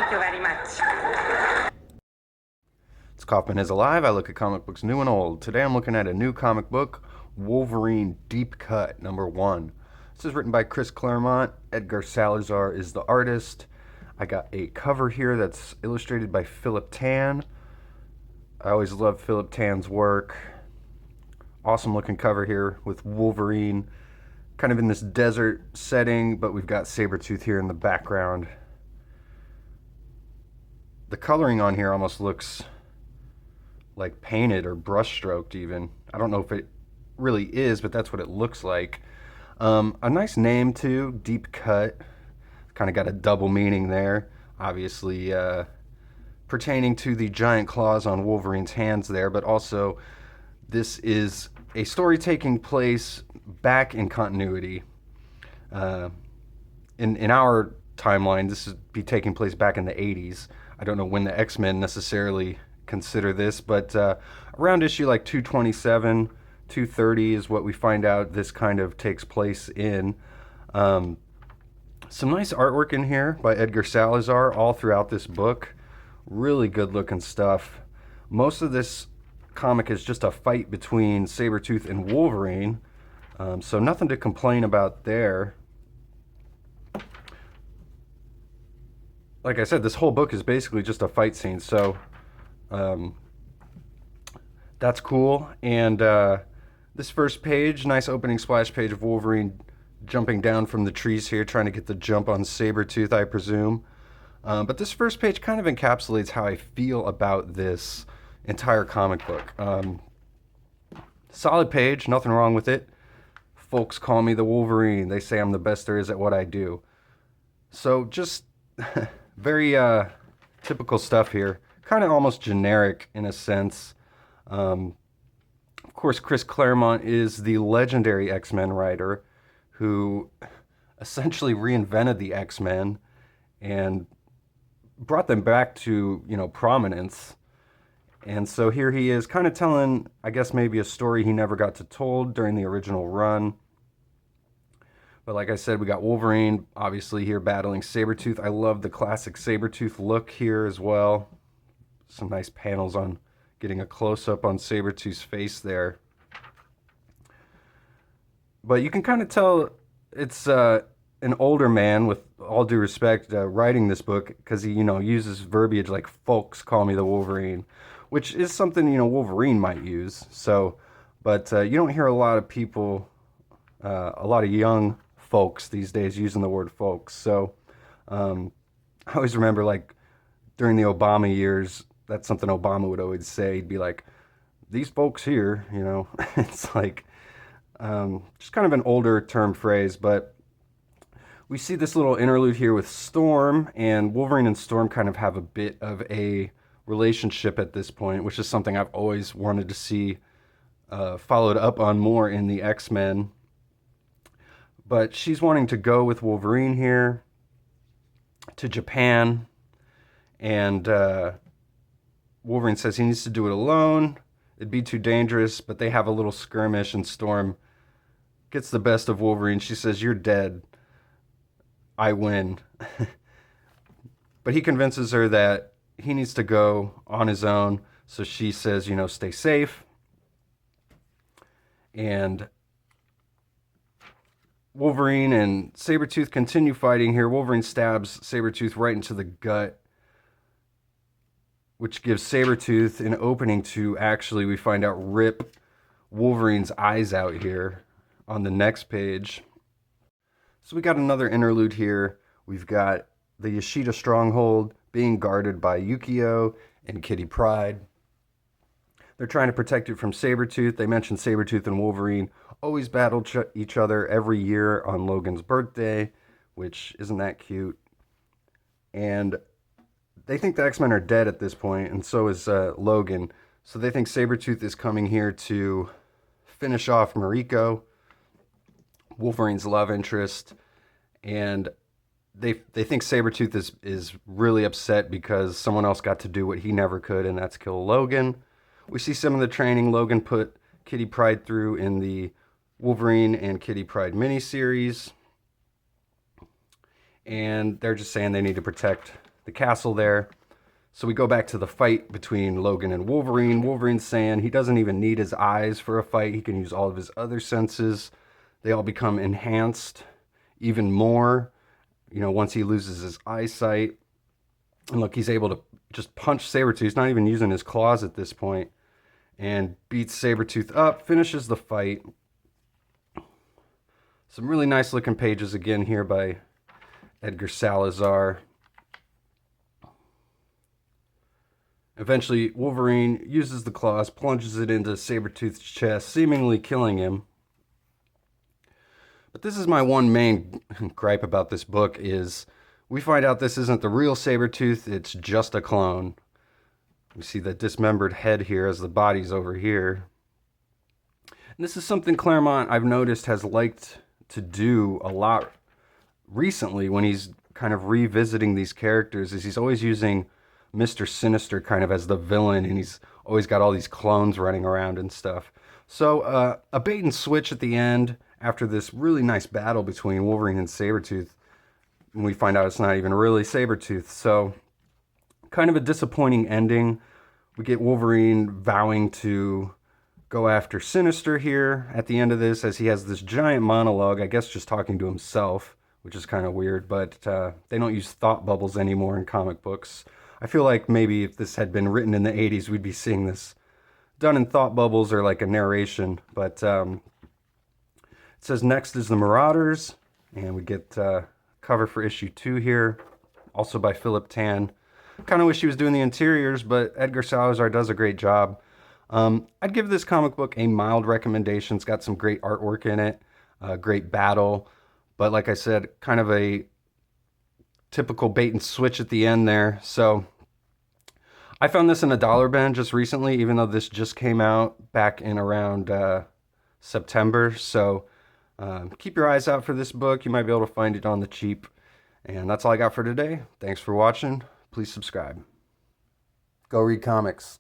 Thank you very much. It's Kaufman is Alive. I look at comic books new and old. Today I'm looking at a new comic book, Wolverine Deep Cut, #1. This is written by Claremont. Edgar Salazar is the artist. I got a cover here that's illustrated by Phillip. I always love Phillip Tan's work. Awesome looking cover here with Wolverine kind of in this desert setting, but we've got Sabretooth here in the background. The coloring on here almost looks like painted or brush stroked even. I don't know if it really is, but that's what it looks like. A nice name too, Deep Cut. Kind of got a double meaning there. Obviously pertaining to the giant claws on Wolverine's hands there, but also this is a story taking place back in continuity. In our timeline, this would be taking place back in the 80s. I don't know when the X-Men necessarily consider this, but around issue like 227, 230 is what we find out this kind of takes place in. Some nice artwork in here by Edgar Salazar all throughout this book. Really good looking stuff. Most of this comic is just a fight between Sabretooth and Wolverine, so nothing to complain about there. Like I said, this whole book is basically just a fight scene, so that's cool. And this first page, nice opening splash page of Wolverine jumping down from the trees here, trying to get the jump on Sabretooth, I presume. But this first page kind of encapsulates how I feel about this entire comic book. Solid page, nothing wrong with it. Folks call me the Wolverine. They say I'm the best there is at what I do. So just very typical stuff here. Kind of almost generic in a sense. Of course, Claremont is the legendary X-Men writer who essentially reinvented the X-Men and brought them back to, prominence. And so here he is kind of telling, I guess, maybe a story he never got to told during the original run. But like I said, we got Wolverine obviously here battling Sabretooth. I love the classic Sabretooth look here as well. Some nice panels on getting a close-up on Sabretooth's face there. But you can kind of tell it's an older man, with all due respect, writing this book, because he, uses verbiage like "folks call me the Wolverine," which is something Wolverine might use. So, but you don't hear a lot of people, a lot of young folks these days using the word "folks." So, I always remember like during the Obama years, that's something Obama would always say. He'd be like, "These folks here," It's like just kind of an older term phrase, but we see this little interlude here with Storm, and Wolverine and Storm kind of have a bit of a relationship at this point, which is something I've always wanted to see followed up on more in the X-Men. But she's wanting to go with Wolverine here to Japan, and Wolverine says he needs to do it alone. It'd be too dangerous, but they have a little skirmish, and Storm gets the best of Wolverine. She says, "You're dead. I win." But he convinces her that he needs to go on his own. So she says, stay safe. And Wolverine and Sabretooth continue fighting here. Wolverine stabs Sabretooth right into the gut, which gives Sabretooth an opening to actually, we find out, rip Wolverine's eyes out here on the next page. So we got another interlude here. We've got the Yashida stronghold being guarded by Yukio and Kitty Pryde. They're trying to protect it from Sabretooth. They mentioned Sabretooth and Wolverine always battle each other every year on Logan's birthday, which isn't that cute. And they think the X-Men are dead at this point, and so is Logan. So they think Sabretooth is coming here to finish off Mariko, Wolverine's love interest, and they think Sabretooth is really upset because someone else got to do what he never could, and that's kill Logan. We see some of the training Logan put Kitty Pryde through in the Wolverine and Kitty Pryde miniseries. And they're just saying they need to protect the castle there. So we go back to the fight between Logan and Wolverine. Wolverine's saying he doesn't even need his eyes for a fight. He can use all of his other senses. They all become enhanced even more, once he loses his eyesight. And look, he's able to just punch Sabretooth. He's not even using his claws at this point. And beats Sabretooth up, finishes the fight. Some really nice looking pages again here by Edgar Salazar. Eventually, Wolverine uses the claws, plunges it into Sabretooth's chest, seemingly killing him. But this is my one main gripe about this book is we find out this isn't the real Sabretooth, it's just a clone. We see the dismembered head here as the body's over here. And this is something Claremont, I've noticed, has liked to do a lot recently when he's kind of revisiting these characters, is he's always using Mr. Sinister kind of as the villain, and he's always got all these clones running around and stuff. So a bait and switch at the end after this really nice battle between Wolverine and Sabretooth, and we find out it's not even really Sabretooth. So kind of a disappointing ending. We get Wolverine vowing to go after Sinister here at the end of this, as he has this giant monologue, I guess just talking to himself, which is kind of weird, but they don't use thought bubbles anymore in comic books. I feel like maybe if this had been written in the 80s, we'd be seeing this done in thought bubbles or like a narration. But it says next is the Marauders, and we get cover for issue 2 here, also by Phillip. Kind of wish he was doing the interiors, but Edgar Salazar does a great job. I'd give this comic book a mild recommendation. It's got some great artwork in it, great battle, but like I said, kind of a typical bait and switch at the end there. So I found this in a dollar bin just recently, even though this just came out back in around September. So keep your eyes out for this book. You might be able to find it on the cheap. And that's all I got for today. Thanks for watching. Please subscribe. Go read comics.